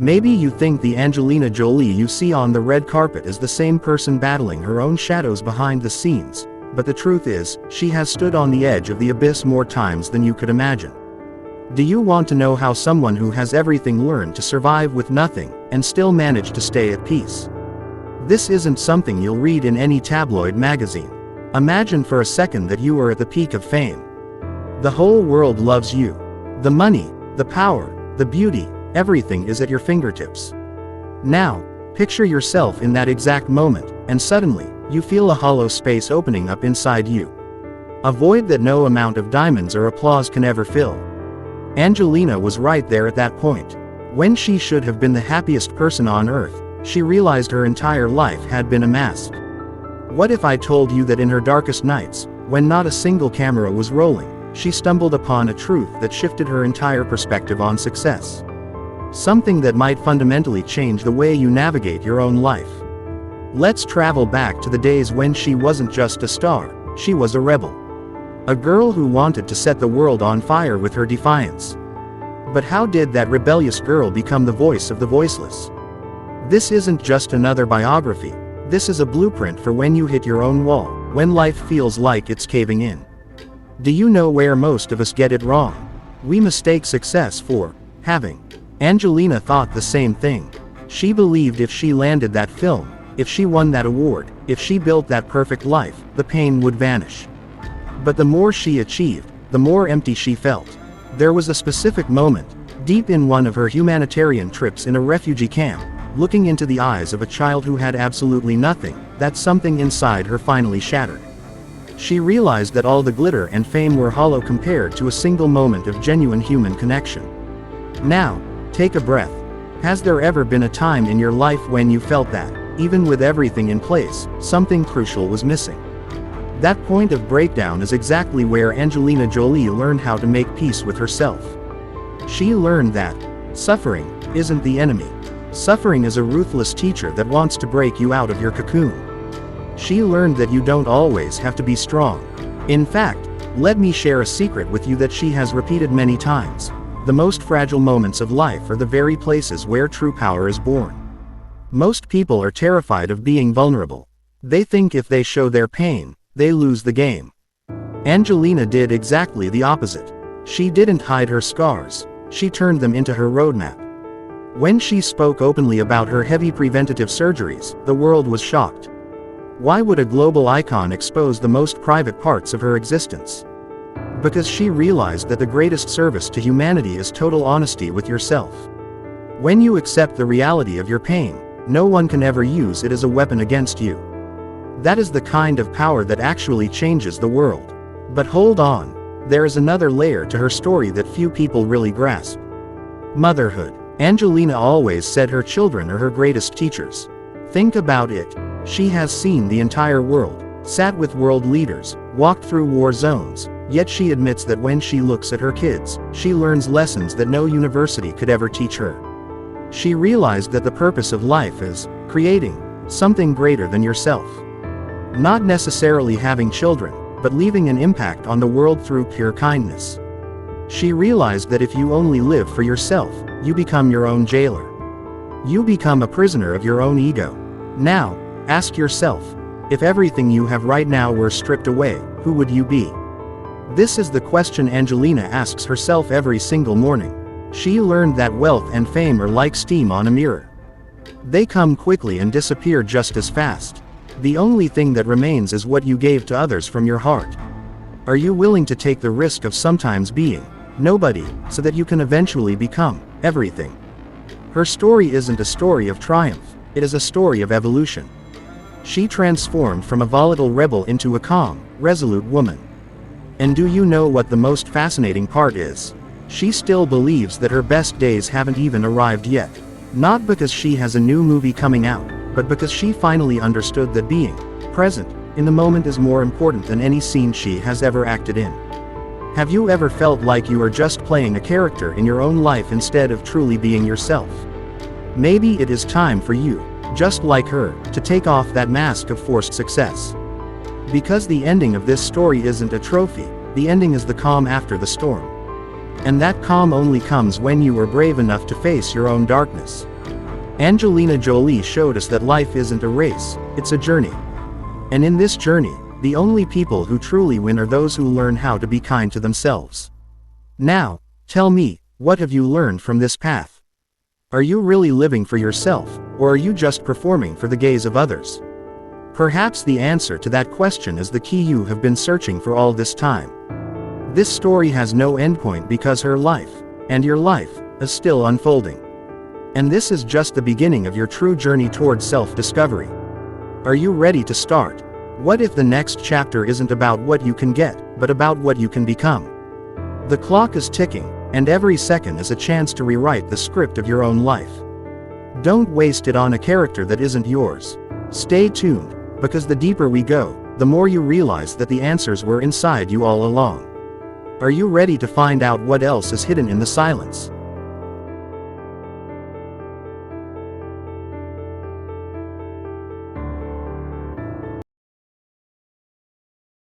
Maybe you think the Angelina Jolie you see on the red carpet is the same person battling her own shadows behind the scenes, but the truth is, she has stood on the edge of the abyss more times than you could imagine. Do you want to know how someone who has everything learned to survive with nothing, and still managed to stay at peace? This isn't something you'll read in any tabloid magazine. Imagine for a second that you are at the peak of fame. The whole world loves you. The money, the power, the beauty, everything is at your fingertips. Now, picture yourself in that exact moment, and suddenly, you feel a hollow space opening up inside you. A void that no amount of diamonds or applause can ever fill. Angelina was right there at that point. When she should have been the happiest person on earth, she realized her entire life had been a mask. What if I told you that in her darkest nights, when not a single camera was rolling, she stumbled upon a truth that shifted her entire perspective on success? Something that might fundamentally change the way you navigate your own life. Let's travel back to the days when she wasn't just a star, she was a rebel. A girl who wanted to set the world on fire with her defiance. But how did that rebellious girl become the voice of the voiceless? This isn't just another biography, this is a blueprint for when you hit your own wall, when life feels like it's caving in. Do you know where most of us get it wrong? We mistake success for having. Angelina thought the same thing. She believed if she landed that film, if she won that award, if she built that perfect life, the pain would vanish. But the more she achieved, the more empty she felt. There was a specific moment, deep in one of her humanitarian trips in a refugee camp, looking into the eyes of a child who had absolutely nothing, that something inside her finally shattered. She realized that all the glitter and fame were hollow compared to a single moment of genuine human connection. Now, take a breath. Has there ever been a time in your life when you felt that, even with everything in place, something crucial was missing? That point of breakdown is exactly where Angelina Jolie learned how to make peace with herself. She learned that suffering isn't the enemy. Suffering is a ruthless teacher that wants to break you out of your cocoon. She learned that you don't always have to be strong. In fact, let me share a secret with you that she has repeated many times. The most fragile moments of life are the very places where true power is born. Most people are terrified of being vulnerable. They think if they show their pain, they lose the game. Angelina did exactly the opposite. She didn't hide her scars, she turned them into her roadmap. When she spoke openly about her heavy preventative surgeries, the world was shocked. Why would a global icon expose the most private parts of her existence? Because she realized that the greatest service to humanity is total honesty with yourself. When you accept the reality of your pain, no one can ever use it as a weapon against you. That is the kind of power that actually changes the world. But hold on, there is another layer to her story that few people really grasp. Motherhood. Angelina always said her children are her greatest teachers. Think about it. She has seen the entire world, sat with world leaders, walked through war zones, yet she admits that when she looks at her kids, she learns lessons that no university could ever teach her. She realized that the purpose of life is creating something greater than yourself. Not necessarily having children, but leaving an impact on the world through pure kindness. She realized that if you only live for yourself, you become your own jailer. You become a prisoner of your own ego. Now, ask yourself, if everything you have right now were stripped away, who would you be? This is the question Angelina asks herself every single morning. She learned that wealth and fame are like steam on a mirror. They come quickly and disappear just as fast. The only thing that remains is what you gave to others from your heart. Are you willing to take the risk of sometimes being nobody, so that you can eventually become everything? Her story isn't a story of triumph, it is a story of evolution. She transformed from a volatile rebel into a calm, resolute woman. And do you know what the most fascinating part is? She still believes that her best days haven't even arrived yet. Not because she has a new movie coming out, but because she finally understood that being present in the moment is more important than any scene she has ever acted in. Have you ever felt like you are just playing a character in your own life instead of truly being yourself? Maybe it is time for you, just like her, to take off that mask of forced success. Because the ending of this story isn't a trophy, the ending is the calm after the storm. And that calm only comes when you are brave enough to face your own darkness. Angelina Jolie showed us that life isn't a race, it's a journey. And in this journey, the only people who truly win are those who learn how to be kind to themselves. Now, tell me, what have you learned from this path? Are you really living for yourself, or are you just performing for the gaze of others? Perhaps the answer to that question is the key you have been searching for all this time. This story has no endpoint because her life, and your life, is still unfolding. And this is just the beginning of your true journey towards self-discovery. Are you ready to start? What if the next chapter isn't about what you can get, but about what you can become? The clock is ticking, and every second is a chance to rewrite the script of your own life. Don't waste it on a character that isn't yours. Stay tuned, because the deeper we go, the more you realize that the answers were inside you all along. Are you ready to find out what else is hidden in the silence?